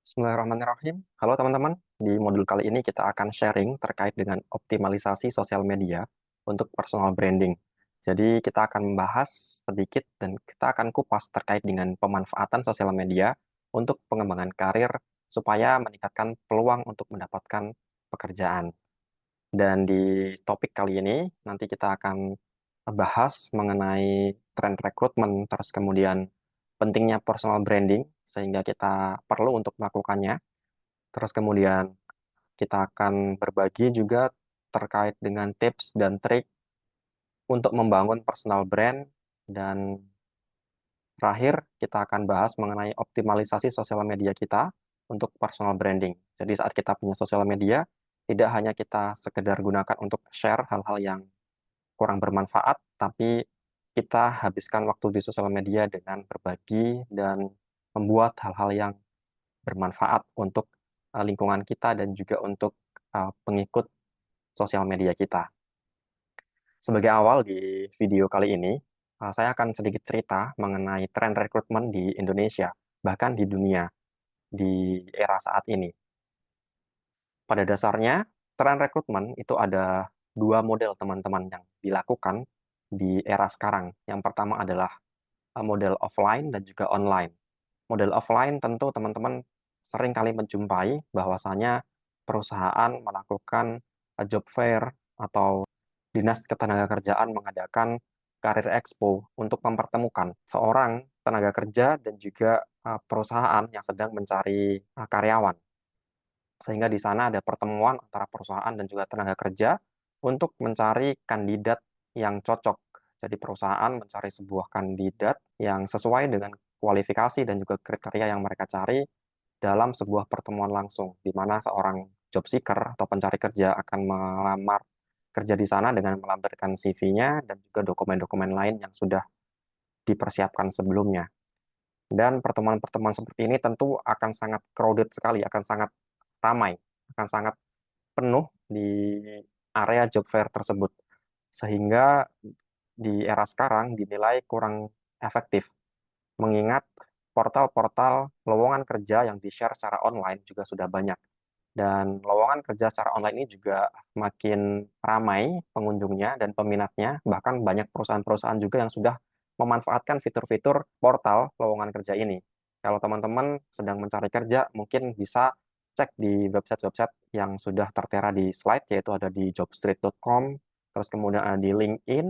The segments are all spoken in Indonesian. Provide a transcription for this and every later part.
Bismillahirrahmanirrahim. Halo teman-teman, di modul kali ini kita akan sharing terkait dengan optimalisasi sosial media untuk personal branding. Jadi kita akan membahas sedikit dan kita akan kupas terkait dengan pemanfaatan sosial media untuk pengembangan karir supaya meningkatkan peluang untuk mendapatkan pekerjaan. Dan di topik kali ini nanti kita akan bahas mengenai tren rekrutmen, terus kemudian pentingnya personal branding sehingga kita perlu untuk melakukannya. Terus kemudian kita akan berbagi juga terkait dengan tips dan trik untuk membangun personal brand dan terakhir kita akan bahas mengenai optimalisasi sosial media kita untuk personal branding. Jadi saat kita punya sosial media, tidak hanya kita sekedar gunakan untuk share hal-hal yang kurang bermanfaat, tapi kita habiskan waktu di sosial media dengan berbagi dan membuat hal-hal yang bermanfaat untuk lingkungan kita dan juga untuk pengikut sosial media kita. Sebagai awal di video kali ini, saya akan sedikit cerita mengenai tren rekrutmen di Indonesia, bahkan di dunia, di era saat ini. Pada dasarnya, tren rekrutmen itu ada dua model teman-teman yang dilakukan di era sekarang. Yang pertama adalah model offline dan juga online. Model offline tentu teman-teman sering kali menjumpai bahwasanya perusahaan melakukan job fair atau Dinas Ketenagakerjaan mengadakan Karir Expo untuk mempertemukan seorang tenaga kerja dan juga perusahaan yang sedang mencari karyawan. Sehingga di sana ada pertemuan antara perusahaan dan juga tenaga kerja untuk mencari kandidat yang cocok. Jadi perusahaan mencari sebuah kandidat yang sesuai dengan kualifikasi dan juga kriteria yang mereka cari dalam sebuah pertemuan langsung, di mana seorang job seeker atau pencari kerja akan melamar kerja di sana dengan melampirkan CV-nya dan juga dokumen-dokumen lain yang sudah dipersiapkan sebelumnya. Dan pertemuan-pertemuan seperti ini tentu akan sangat crowded sekali, akan sangat ramai, akan sangat penuh di area job fair tersebut. Sehingga di era sekarang dinilai kurang efektif, mengingat portal-portal lowongan kerja yang di-share secara online juga sudah banyak. Dan lowongan kerja secara online ini juga makin ramai pengunjungnya dan peminatnya, bahkan banyak perusahaan-perusahaan juga yang sudah memanfaatkan fitur-fitur portal lowongan kerja ini. Kalau teman-teman sedang mencari kerja, mungkin bisa cek di website-website yang sudah tertera di slide, yaitu ada di jobstreet.com, terus kemudian ada di LinkedIn,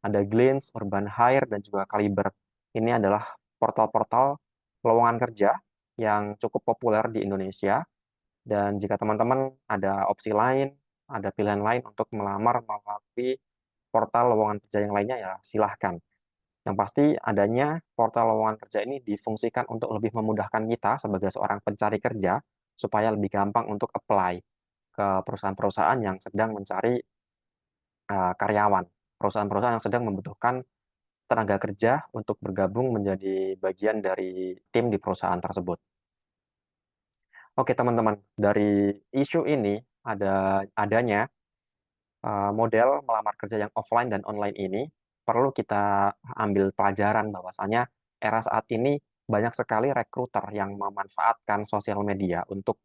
ada Glints, Urban Hire, dan juga Kaliber. Ini adalah portal-portal lowongan kerja yang cukup populer di Indonesia. Dan jika teman-teman ada opsi lain, ada pilihan lain untuk melamar melalui portal lowongan kerja yang lainnya, ya silahkan. Yang pasti adanya portal lowongan kerja ini difungsikan untuk lebih memudahkan kita sebagai seorang pencari kerja, supaya lebih gampang untuk apply ke perusahaan-perusahaan yang sedang mencari karyawan. Perusahaan-perusahaan yang sedang membutuhkan tenaga kerja untuk bergabung menjadi bagian dari tim di perusahaan tersebut. Oke teman-teman, dari isu ini adanya model melamar kerja yang offline dan online ini perlu kita ambil pelajaran bahwasanya era saat ini banyak sekali rekruter yang memanfaatkan sosial media untuk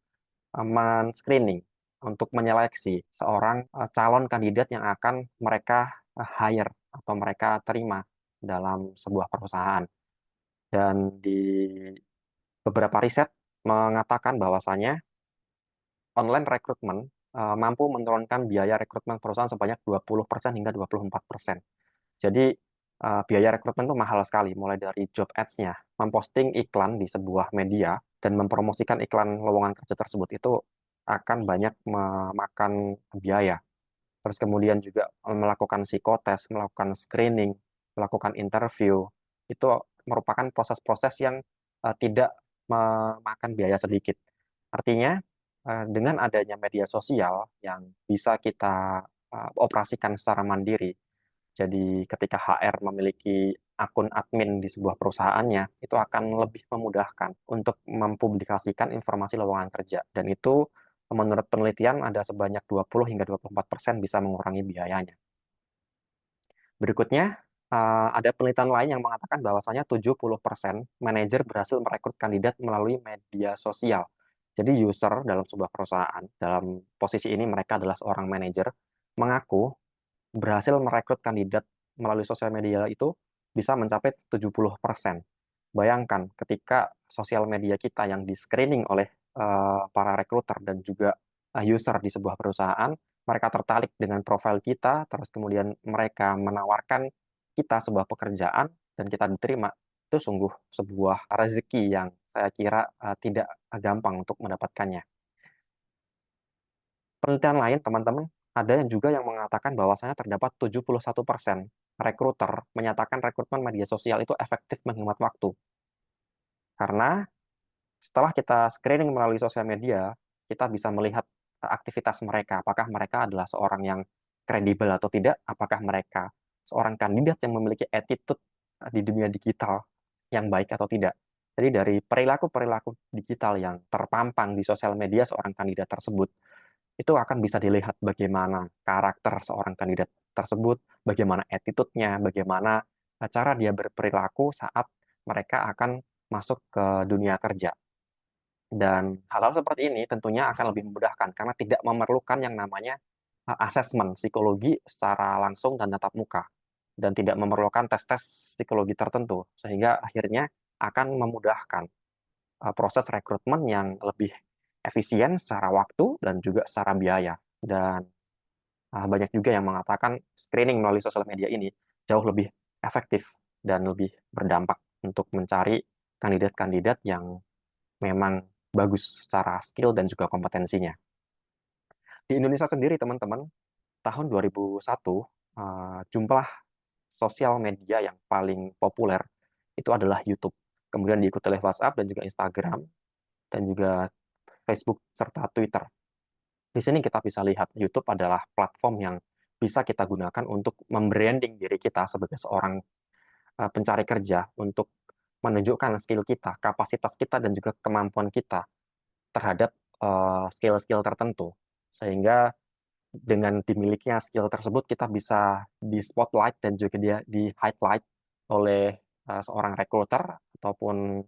men-screening, untuk menyeleksi seorang calon kandidat yang akan mereka hire atau mereka terima dalam sebuah perusahaan. Dan di beberapa riset mengatakan bahwasanya online rekrutmen mampu menurunkan biaya rekrutmen perusahaan sebanyak 20% hingga 24%. Jadi biaya rekrutmen itu mahal sekali, mulai dari job ads-nya, memposting iklan di sebuah media dan mempromosikan iklan lowongan kerja tersebut itu akan banyak memakan biaya. Terus kemudian juga melakukan psikotes, melakukan screening, melakukan interview, itu merupakan proses-proses yang tidak memakan biaya sedikit. Artinya, dengan adanya media sosial yang bisa kita operasikan secara mandiri, jadi ketika HR memiliki akun admin di sebuah perusahaannya, itu akan lebih memudahkan untuk mempublikasikan informasi lowongan kerja. Dan itu menurut penelitian ada sebanyak 20 hingga 24% bisa mengurangi biayanya. Berikutnya, ada penelitian lain yang mengatakan bahwasanya 70% manajer berhasil merekrut kandidat melalui media sosial. Jadi user dalam sebuah perusahaan, dalam posisi ini mereka adalah seorang manajer, mengaku berhasil merekrut kandidat melalui sosial media itu bisa mencapai 70%. Bayangkan ketika sosial media kita yang di-screening oleh para rekruter dan juga user di sebuah perusahaan, mereka tertarik dengan profil kita, terus kemudian mereka menawarkan kita sebuah pekerjaan dan kita diterima. Itu sungguh sebuah rezeki yang saya kira tidak gampang untuk mendapatkannya. Penelitian lain, teman-teman, ada yang juga yang mengatakan bahwasanya terdapat 71% rekruter menyatakan rekrutmen media sosial itu efektif menghemat waktu. Karena setelah kita screening melalui sosial media, kita bisa melihat aktivitas mereka, apakah mereka adalah seorang yang kredibel atau tidak, apakah mereka seorang kandidat yang memiliki attitude di dunia digital yang baik atau tidak. Jadi dari perilaku-perilaku digital yang terpampang di sosial media seorang kandidat tersebut, itu akan bisa dilihat bagaimana karakter seorang kandidat tersebut, bagaimana attitude-nya, bagaimana cara dia berperilaku saat mereka akan masuk ke dunia kerja. Dan hal-hal seperti ini tentunya akan lebih memudahkan karena tidak memerlukan yang namanya asesmen psikologi secara langsung dan tatap muka dan tidak memerlukan tes-tes psikologi tertentu sehingga akhirnya akan memudahkan proses rekrutmen yang lebih efisien secara waktu dan juga secara biaya. Dan banyak juga yang mengatakan screening melalui sosial media ini jauh lebih efektif dan lebih berdampak untuk mencari kandidat-kandidat yang memang bagus secara skill dan juga kompetensinya. Di Indonesia sendiri, teman-teman, tahun 2001, jumlah sosial media yang paling populer itu adalah YouTube. Kemudian diikuti oleh WhatsApp dan juga Instagram, dan juga Facebook serta Twitter. Di sini kita bisa lihat YouTube adalah platform yang bisa kita gunakan untuk membranding diri kita sebagai seorang pencari kerja, untuk menunjukkan skill kita, kapasitas kita, dan juga kemampuan kita terhadap skill-skill tertentu. Sehingga dengan dimilikinya skill tersebut, kita bisa di spotlight dan juga dia di highlight oleh seorang recruiter ataupun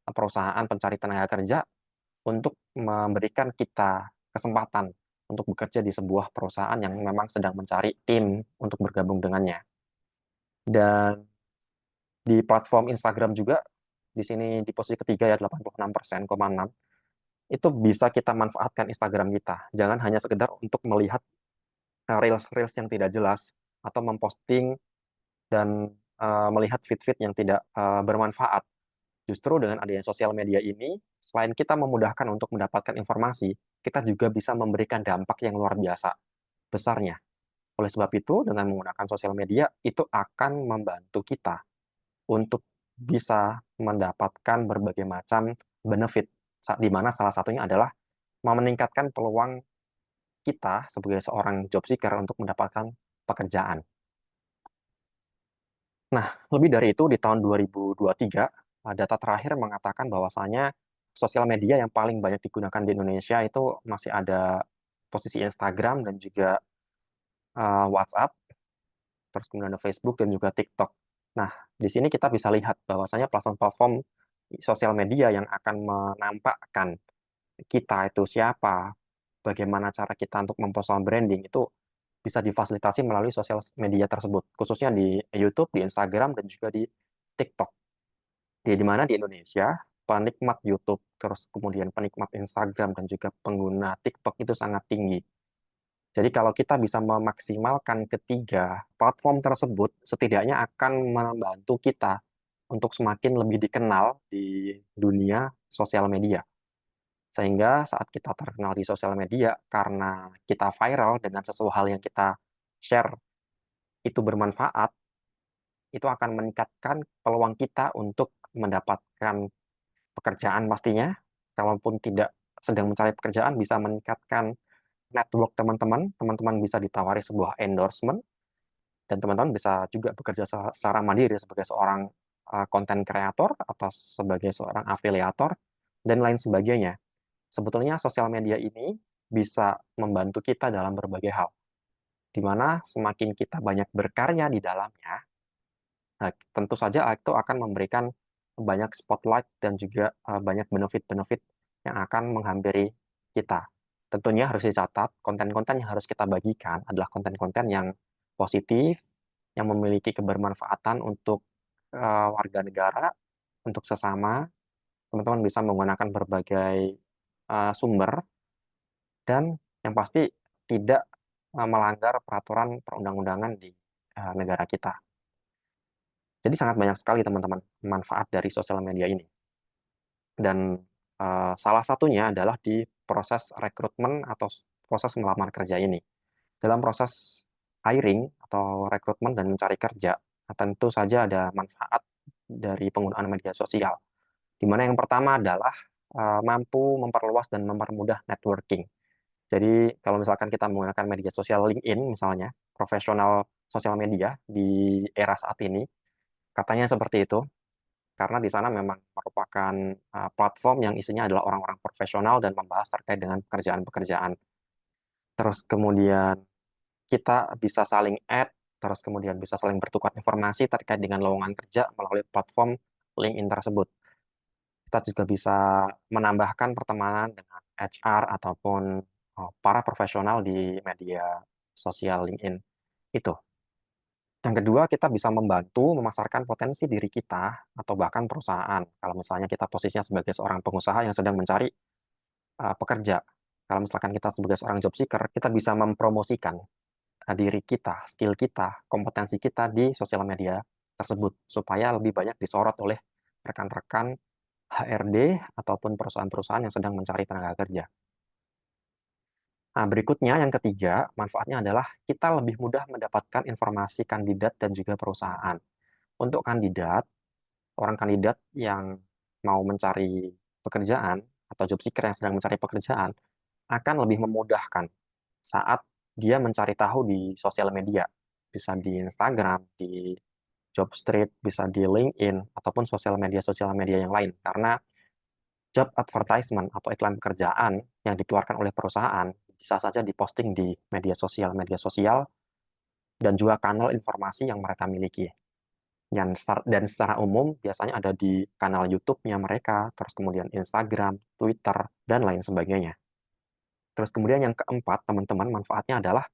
perusahaan pencari tenaga kerja untuk memberikan kita kesempatan untuk bekerja di sebuah perusahaan yang memang sedang mencari tim untuk bergabung dengannya. Dan di platform Instagram juga, di sini di posisi ketiga ya 86,6%, itu bisa kita manfaatkan Instagram kita. Jangan hanya sekedar untuk melihat reels-reels yang tidak jelas atau memposting dan melihat feed-feed yang tidak bermanfaat. Justru dengan adanya sosial media ini, selain kita memudahkan untuk mendapatkan informasi, kita juga bisa memberikan dampak yang luar biasa besarnya. Oleh sebab itu, dengan menggunakan sosial media, itu akan membantu kita untuk bisa mendapatkan berbagai macam benefit, di mana salah satunya adalah meningkatkan peluang kita sebagai seorang job seeker untuk mendapatkan pekerjaan. Nah, lebih dari itu, di tahun 2023, data terakhir mengatakan bahwasanya sosial media yang paling banyak digunakan di Indonesia itu masih ada posisi Instagram dan juga WhatsApp, terus kemudian ada Facebook dan juga TikTok. Nah, di sini kita bisa lihat bahwasanya platform-platform sosial media yang akan menampakkan kita itu siapa, bagaimana cara kita untuk mempersonal branding itu bisa difasilitasi melalui sosial media tersebut, khususnya di YouTube, di Instagram, dan juga di TikTok. Di mana di Indonesia, penikmat YouTube, terus kemudian penikmat Instagram, dan juga pengguna TikTok itu sangat tinggi. Jadi kalau kita bisa memaksimalkan ketiga platform tersebut, setidaknya akan membantu kita untuk semakin lebih dikenal di dunia sosial media. Sehingga saat kita terkenal di sosial media, karena kita viral dengan sesuatu hal yang kita share itu bermanfaat, itu akan meningkatkan peluang kita untuk mendapatkan pekerjaan pastinya. Kalaupun tidak sedang mencari pekerjaan, bisa meningkatkan network teman-teman. Teman-teman bisa ditawari sebuah endorsement, dan teman-teman bisa juga bekerja secara mandiri sebagai seorang content creator atau sebagai seorang afiliator, dan lain sebagainya. Sebetulnya sosial media ini bisa membantu kita dalam berbagai hal, di mana semakin kita banyak berkarya di dalamnya, nah, tentu saja itu akan memberikan banyak spotlight dan juga banyak benefit-benefit yang akan menghampiri kita. Tentunya harus dicatat, konten-konten yang harus kita bagikan adalah konten-konten yang positif, yang memiliki kebermanfaatan untuk warga negara, untuk sesama. Teman-teman bisa menggunakan berbagai sumber, dan yang pasti tidak melanggar peraturan perundang-undangan di negara kita. Jadi sangat banyak sekali teman-teman manfaat dari sosial media ini. Dan salah satunya adalah di proses rekrutmen atau proses melamar kerja ini. Dalam proses hiring atau rekrutmen dan mencari kerja, tentu saja ada manfaat dari penggunaan media sosial. Di mana yang pertama adalah mampu memperluas dan mempermudah networking. Jadi kalau misalkan kita menggunakan media sosial LinkedIn misalnya, profesional sosial media di era saat ini, katanya seperti itu, karena di sana memang merupakan platform yang isinya adalah orang-orang profesional dan membahas terkait dengan pekerjaan-pekerjaan. Terus kemudian kita bisa saling add, terus kemudian bisa saling bertukar informasi terkait dengan lowongan kerja melalui platform LinkedIn tersebut. Kita juga bisa menambahkan pertemanan dengan HR ataupun para profesional di media sosial LinkedIn itu. Yang kedua, kita bisa membantu memasarkan potensi diri kita atau bahkan perusahaan. Kalau misalnya kita posisinya sebagai seorang pengusaha yang sedang mencari pekerja. Kalau misalkan kita sebagai seorang job seeker, kita bisa mempromosikan diri kita, skill kita, kompetensi kita di sosial media tersebut supaya lebih banyak disorot oleh rekan-rekan HRD ataupun perusahaan-perusahaan yang sedang mencari tenaga kerja. Nah, berikutnya yang ketiga, manfaatnya adalah kita lebih mudah mendapatkan informasi kandidat dan juga perusahaan. Untuk kandidat, orang kandidat yang mau mencari pekerjaan atau job seeker yang sedang mencari pekerjaan akan lebih memudahkan saat dia mencari tahu di sosial media. Bisa di Instagram, di Jobstreet, bisa di LinkedIn, ataupun sosial media yang lain. Karena job advertisement atau iklan pekerjaan yang dikeluarkan oleh perusahaan bisa saja diposting di media sosial dan juga kanal informasi yang mereka miliki. Dan secara umum biasanya ada di kanal YouTube-nya mereka, terus kemudian Instagram, Twitter, dan lain sebagainya. Terus kemudian yang keempat, teman-teman, manfaatnya adalah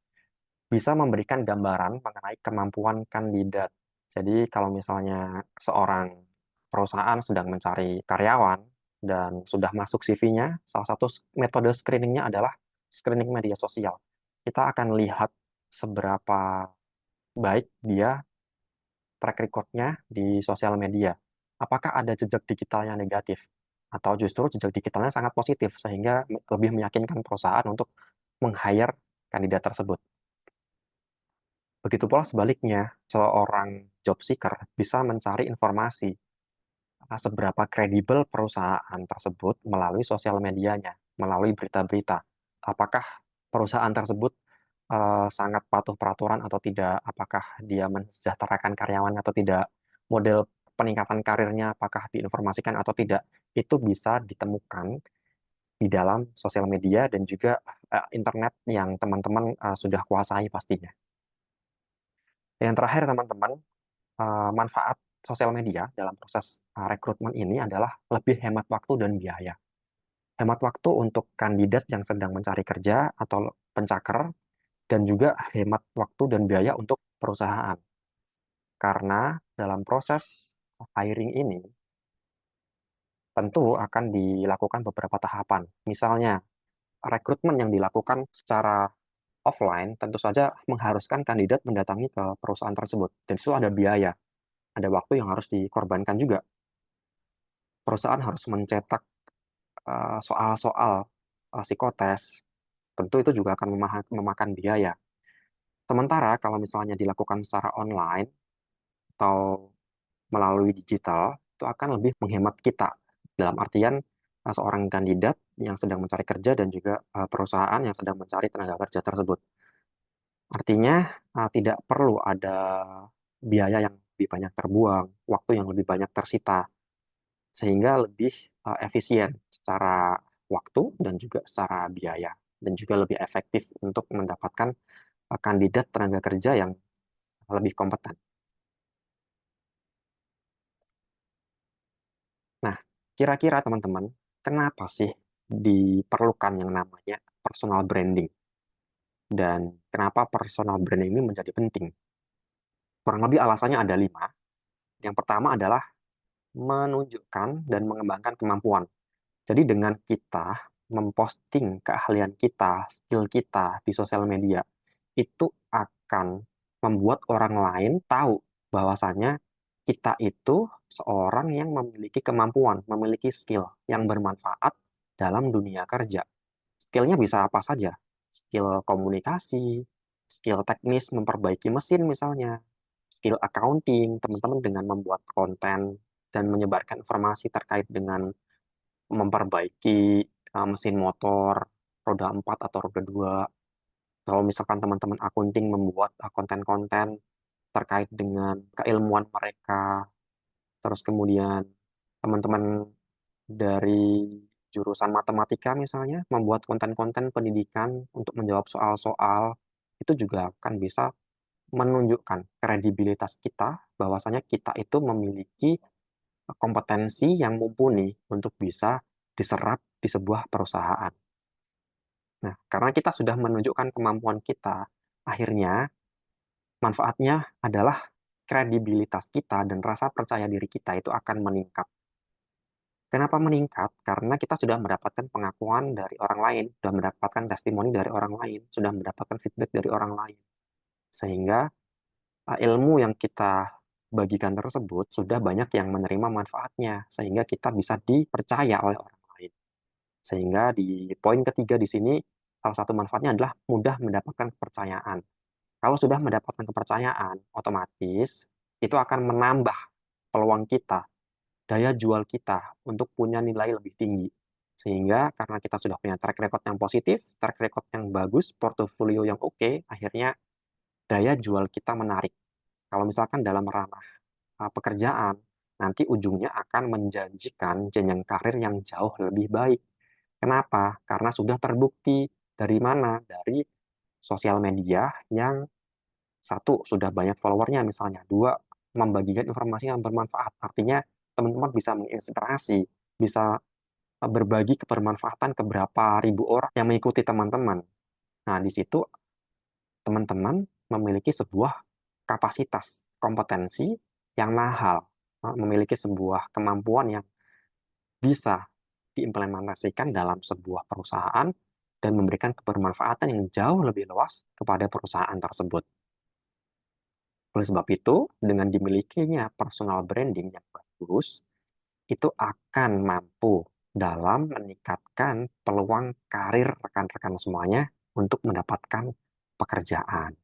bisa memberikan gambaran mengenai kemampuan kandidat. Jadi kalau misalnya seorang perusahaan sedang mencari karyawan dan sudah masuk CV-nya, salah satu metode screeningnya adalah screening media sosial. Kita akan lihat seberapa baik dia track record-nya di sosial media. Apakah ada jejak digitalnya negatif? Atau justru jejak digitalnya sangat positif, sehingga lebih meyakinkan perusahaan untuk meng-hire kandidat tersebut. Begitu pula sebaliknya, seorang job seeker bisa mencari informasi seberapa kredibel perusahaan tersebut melalui sosial medianya, melalui berita-berita. Apakah perusahaan tersebut sangat patuh peraturan atau tidak, apakah dia mensejahterakan karyawan atau tidak, model peningkatan karirnya apakah diinformasikan atau tidak, itu bisa ditemukan di dalam sosial media dan juga internet yang teman-teman sudah kuasai pastinya. Yang terakhir teman-teman, manfaat sosial media dalam proses rekrutmen ini adalah lebih hemat waktu dan biaya. Hemat waktu untuk kandidat yang sedang mencari kerja atau pencaker, dan juga hemat waktu dan biaya untuk perusahaan. Karena dalam proses hiring ini tentu akan dilakukan beberapa tahapan. Misalnya, rekrutmen yang dilakukan secara offline tentu saja mengharuskan kandidat mendatangi ke perusahaan tersebut. Dan itu ada biaya, ada waktu yang harus dikorbankan juga. Perusahaan harus mencetak soal-soal psikotes, tentu itu juga akan memakan biaya. Sementara kalau misalnya dilakukan secara online atau melalui digital, itu akan lebih menghemat kita. Dalam artian seorang kandidat yang sedang mencari kerja dan juga perusahaan yang sedang mencari tenaga kerja tersebut. Artinya tidak perlu ada biaya yang lebih banyak terbuang, waktu yang lebih banyak tersita, sehingga lebih efisien secara waktu dan juga secara biaya, dan juga lebih efektif untuk mendapatkan kandidat tenaga kerja yang lebih kompeten. Nah, kira-kira teman-teman, kenapa sih diperlukan yang namanya personal branding. Dan kenapa personal branding ini menjadi penting? Kurang lebih alasannya ada 5. Yang pertama adalah menunjukkan dan mengembangkan kemampuan. Jadi dengan kita memposting keahlian kita, skill kita di sosial media, itu akan membuat orang lain tahu bahwasanya kita itu seorang yang memiliki kemampuan, memiliki skill yang bermanfaat dalam dunia kerja. Skillnya bisa apa saja? Skill komunikasi, skill teknis memperbaiki mesin misalnya, skill accounting, teman-teman dengan membuat konten dan menyebarkan informasi terkait dengan memperbaiki mesin motor, roda 4 atau roda 2. Kalau misalkan teman-teman accounting membuat konten-konten terkait dengan keilmuan mereka, terus kemudian teman-teman dari jurusan matematika misalnya membuat konten-konten pendidikan untuk menjawab soal-soal, itu juga akan bisa menunjukkan kredibilitas kita bahwasanya kita itu memiliki kompetensi yang mumpuni untuk bisa diserap di sebuah perusahaan. Nah, karena kita sudah menunjukkan kemampuan kita, akhirnya manfaatnya adalah kredibilitas kita dan rasa percaya diri kita itu akan meningkat. Kenapa meningkat? Karena kita sudah mendapatkan pengakuan dari orang lain, sudah mendapatkan testimoni dari orang lain, sudah mendapatkan feedback dari orang lain. Sehingga ilmu yang kita bagikan tersebut sudah banyak yang menerima manfaatnya, sehingga kita bisa dipercaya oleh orang lain. Sehingga di poin ketiga di sini, salah satu manfaatnya adalah mudah mendapatkan kepercayaan. Kalau sudah mendapatkan kepercayaan, otomatis itu akan menambah peluang kita, daya jual kita untuk punya nilai lebih tinggi. Sehingga karena kita sudah punya track record yang positif, track record yang bagus, portofolio yang oke, akhirnya daya jual kita menarik. Kalau misalkan dalam ranah pekerjaan, nanti ujungnya akan menjanjikan jenjang karir yang jauh lebih baik. Kenapa? Karena sudah terbukti dari mana? Dari sosial media yang satu, sudah banyak followernya misalnya. Dua, membagikan informasi yang bermanfaat. Artinya teman-teman bisa menginspirasi, bisa berbagi kebermanfaatan ke berapa ribu orang yang mengikuti teman-teman. Nah, di situ teman-teman memiliki sebuah kapasitas, kompetensi yang mahal, memiliki sebuah kemampuan yang bisa diimplementasikan dalam sebuah perusahaan dan memberikan kebermanfaatan yang jauh lebih luas kepada perusahaan tersebut. Oleh sebab itu, dengan dimilikinya personal branding yang bagus, itu akan mampu dalam meningkatkan peluang karir rekan-rekan semuanya untuk mendapatkan pekerjaan.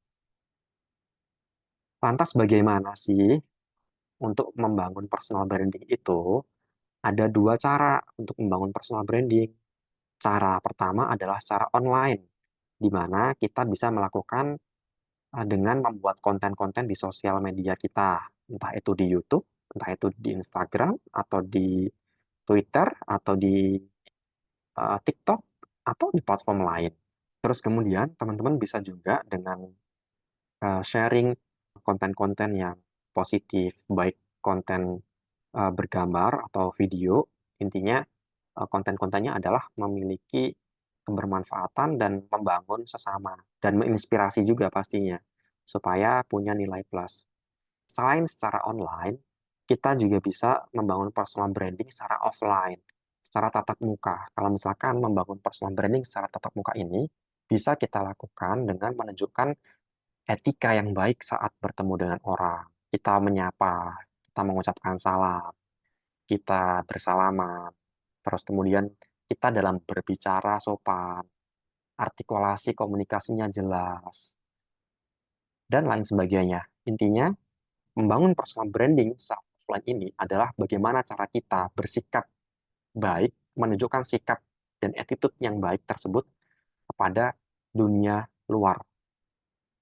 Lantas bagaimana sih untuk membangun personal branding itu? Ada dua cara untuk membangun personal branding. Cara pertama adalah secara online, di mana kita bisa melakukan dengan membuat konten-konten di sosial media kita, entah itu di YouTube, entah itu di Instagram, atau di Twitter, atau di TikTok, atau di platform lain. Terus kemudian teman-teman bisa juga dengan sharing konten-konten yang positif, baik konten bergambar atau video, intinya konten-kontennya adalah memiliki kebermanfaatan dan membangun sesama, dan menginspirasi juga pastinya, supaya punya nilai plus. Selain secara online, kita juga bisa membangun personal branding secara offline, secara tatap muka. Kalau misalkan membangun personal branding secara tatap muka ini, bisa kita lakukan dengan menunjukkan etika yang baik saat bertemu dengan orang. Kita menyapa, kita mengucapkan salam, kita bersalaman, terus kemudian kita dalam berbicara sopan, artikulasi komunikasinya jelas, dan lain sebagainya. Intinya, membangun personal branding saat offline ini adalah bagaimana cara kita bersikap baik, menunjukkan sikap dan attitude yang baik tersebut kepada dunia luar.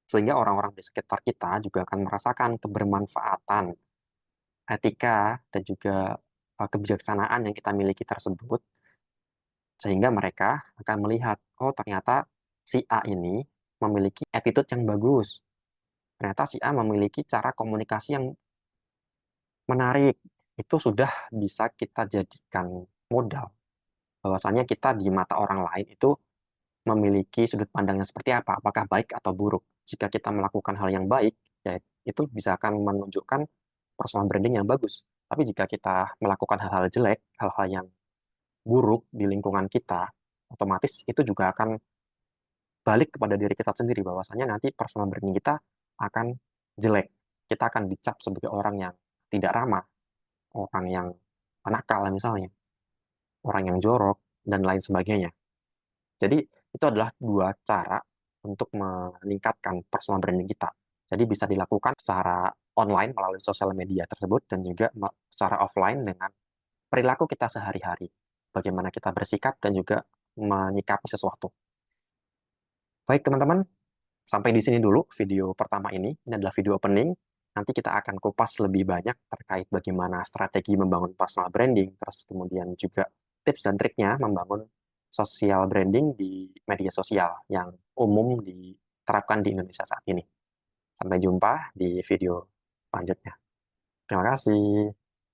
Sehingga orang-orang di sekitar kita juga akan merasakan kebermanfaatan, etika, dan juga kebijaksanaan yang kita miliki tersebut, sehingga mereka akan melihat, oh ternyata si A ini memiliki attitude yang bagus. Ternyata si A memiliki cara komunikasi yang menarik. Itu sudah bisa kita jadikan modal bahwasanya kita di mata orang lain itu memiliki sudut pandang yang seperti apa, apakah baik atau buruk. Jika kita melakukan hal yang baik, ya itu bisa akan menunjukkan personal branding yang bagus. Tapi jika kita melakukan hal-hal jelek, hal-hal yang buruk di lingkungan kita, otomatis itu juga akan balik kepada diri kita sendiri, bahwasanya nanti personal branding kita akan jelek. Kita akan dicap sebagai orang yang tidak ramah, orang yang nakal misalnya, orang yang jorok, dan lain sebagainya. Jadi itu adalah dua cara untuk meningkatkan personal branding kita. Jadi bisa dilakukan secara online melalui sosial media tersebut dan juga secara offline dengan perilaku kita sehari-hari. Bagaimana kita bersikap dan juga menyikapi sesuatu. Baik teman-teman, sampai di sini dulu video pertama ini. Ini adalah video opening. Nanti kita akan kupas lebih banyak terkait bagaimana strategi membangun personal branding, terus kemudian juga tips dan triknya membangun social branding di media sosial yang umum diterapkan di Indonesia saat ini. Sampai jumpa di video selanjutnya. Terima kasih.